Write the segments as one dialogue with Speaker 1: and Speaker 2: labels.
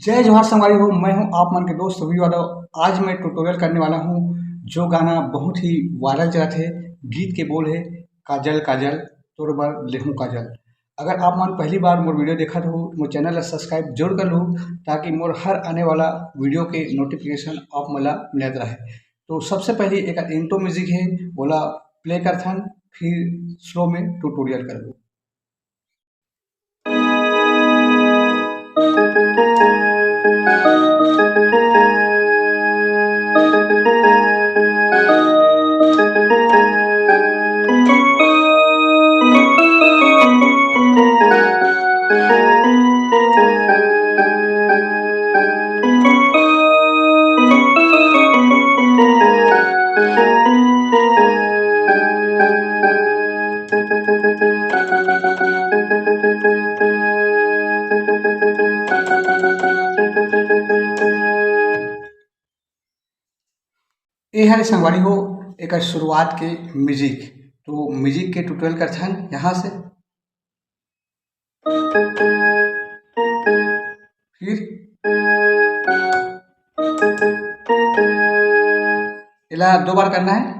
Speaker 1: जय जवाहर संगवारी हो। मैं हूं आप मन के दोस्त रवि यादव। आज मैं ट्यूटोरियल करने वाला हूं जो गाना बहुत ही वायरल चला थे। गीत के बोल है काजल काजल तोर बर लेहू काजल। अगर आप मन पहली बार मोर वीडियो देखत हो मोर चैनल ला सब्सक्राइब जरूर कर लो ताकि मोर हर आने वाला वीडियो के नोटिफिकेशन आप मला मिलत रहे। तो सबसे पहले एक इंट्रो म्यूजिक है बोला प्ले करथन, फिर स्लो में ट्यूटोरियल कर लो। ये हरे संगवारी हो एक शुरुआत के म्यूजिक। तो म्यूजिक के ट्यूटोरियल करथन यहाँ से, फिर इला दो बार करना है।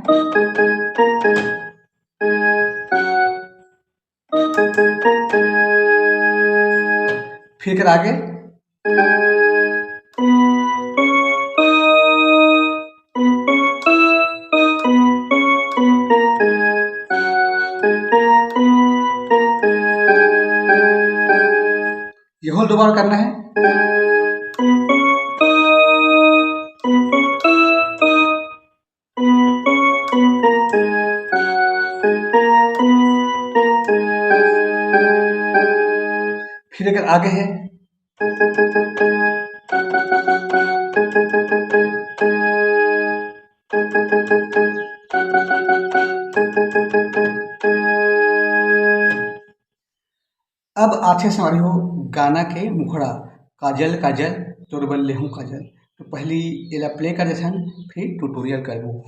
Speaker 1: फिर कर आगे यह दो बार करना है। फिर अगर आगे है अब आथे सवारी हो गाना के मुखड़ा काजल काजल तोर बल लेहू काजल। तो पहली एला प्ले कर देथन, फिर ट्यूटोरियल करबो।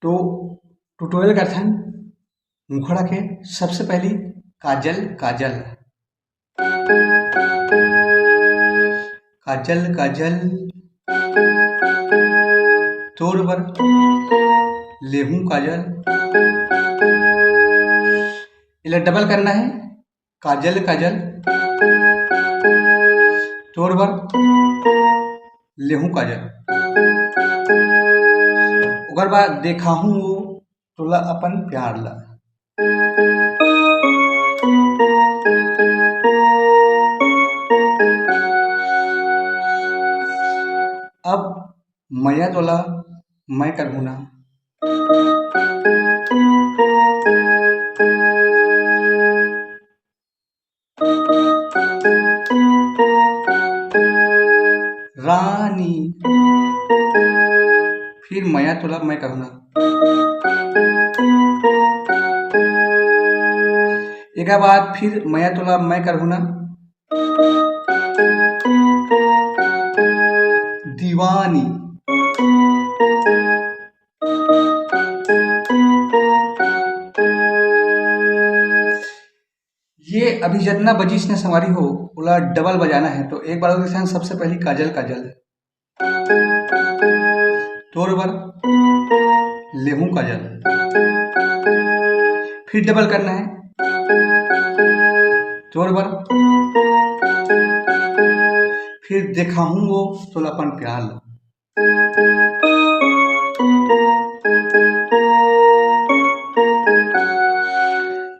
Speaker 1: तो ट्यूटोरियल करथन मुखड़ा के सबसे पहली काजल काजल काजल काजल तोर बर लेहू काजल। इला डबल करना है काजल काजल तोर बर लेहू काजल। ओकर बाद देखा हूँ वो तोला अपन प्यार ला। अब मैया तोला मैं करहूँ ना। रानी फिर मैया तोला मैं कहूँ ना। एक बाद फिर मैया तोला मैं करहूँ ना। दीवानी ये अभी जितना बजिस ने सवारी हो बोला डबल बजाना है। तो एक बार और सबसे पहली काजल काजल तोर बर लेहू काजल, फिर डबल करना है तोर बर, फिर देखा हूँ वो तोला अपन प्यार ला।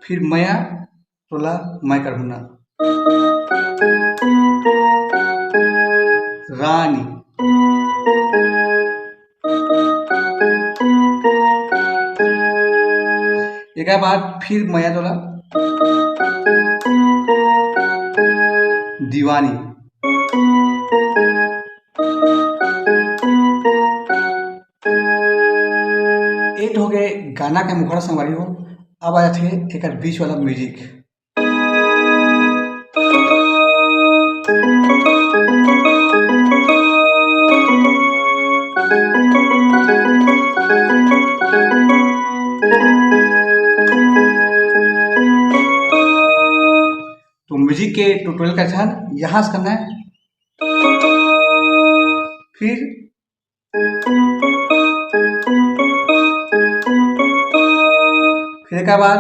Speaker 1: फिर मैया तोला मैं करहूँ ना। रानी एक बाद फिर मैया तोला दीवानी। एक हो गए गाना के मुखड़ा संगवारी हो। अब आ जाते एक बीच वाला म्यूजिक। तो म्यूजिक के ट्यूटोरियल का ध्यान यहाँ से करना है। फिर एक बाद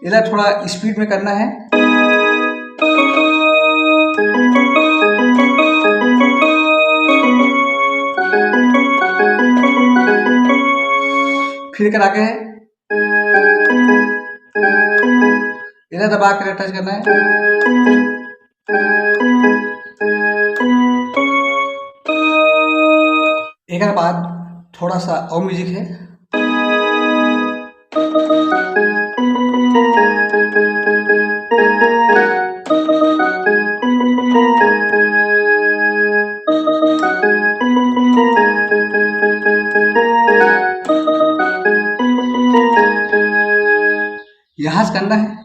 Speaker 1: इधर थोड़ा स्पीड में करना है। फिर कर आगे इधर दबा कर टच करना है। एक बाद थोड़ा सा और म्यूजिक है। यहाँ से करना है।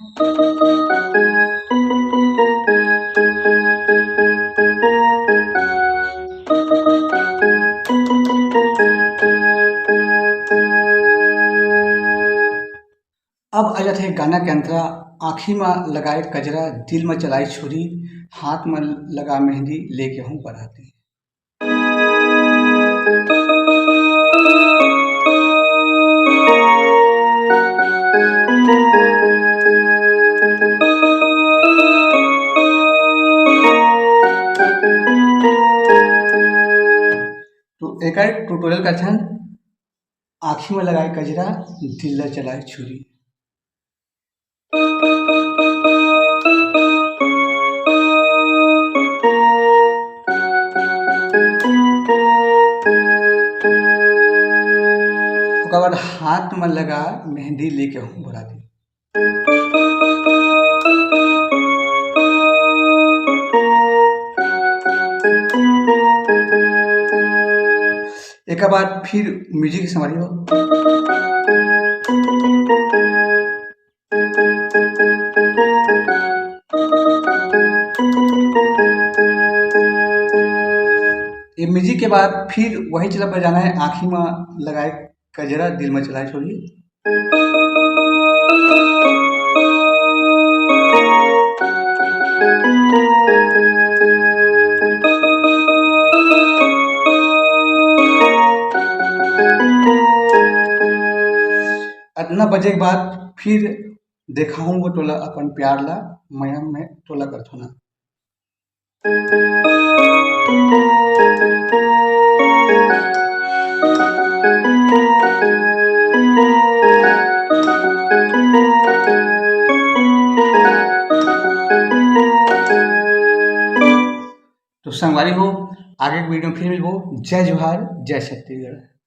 Speaker 1: अब आ जाते हैं गाना के अंतरा। आँखी में लगाए कजरा, दिल में चलाई छुरी, हाथ में लगा मेहंदी, लेके हूँ बराती। तो एक ट्यूटोरियल का ध्यान आँखी में लगाए कजरा, दिल में चलाई छुरी। उसके बाद हाथ में लगा मेहंदी, लेके हूँ बराती। एक बाद फिर म्यूजिक संभालियो। ये म्यूजिक के बाद फिर वही चला बजाना है। आँखी में लगाए कजरा, दिल में चलाए छोड़ी। इतना बजे के बाद फिर देखाऊँ वो टोला अपन प्यार ला, मयम में टोला करथो ना। तो संगवारी हो, आगे के वीडियो में फिर मिलबो। जय जोहार, जय छत्तीसगढ़।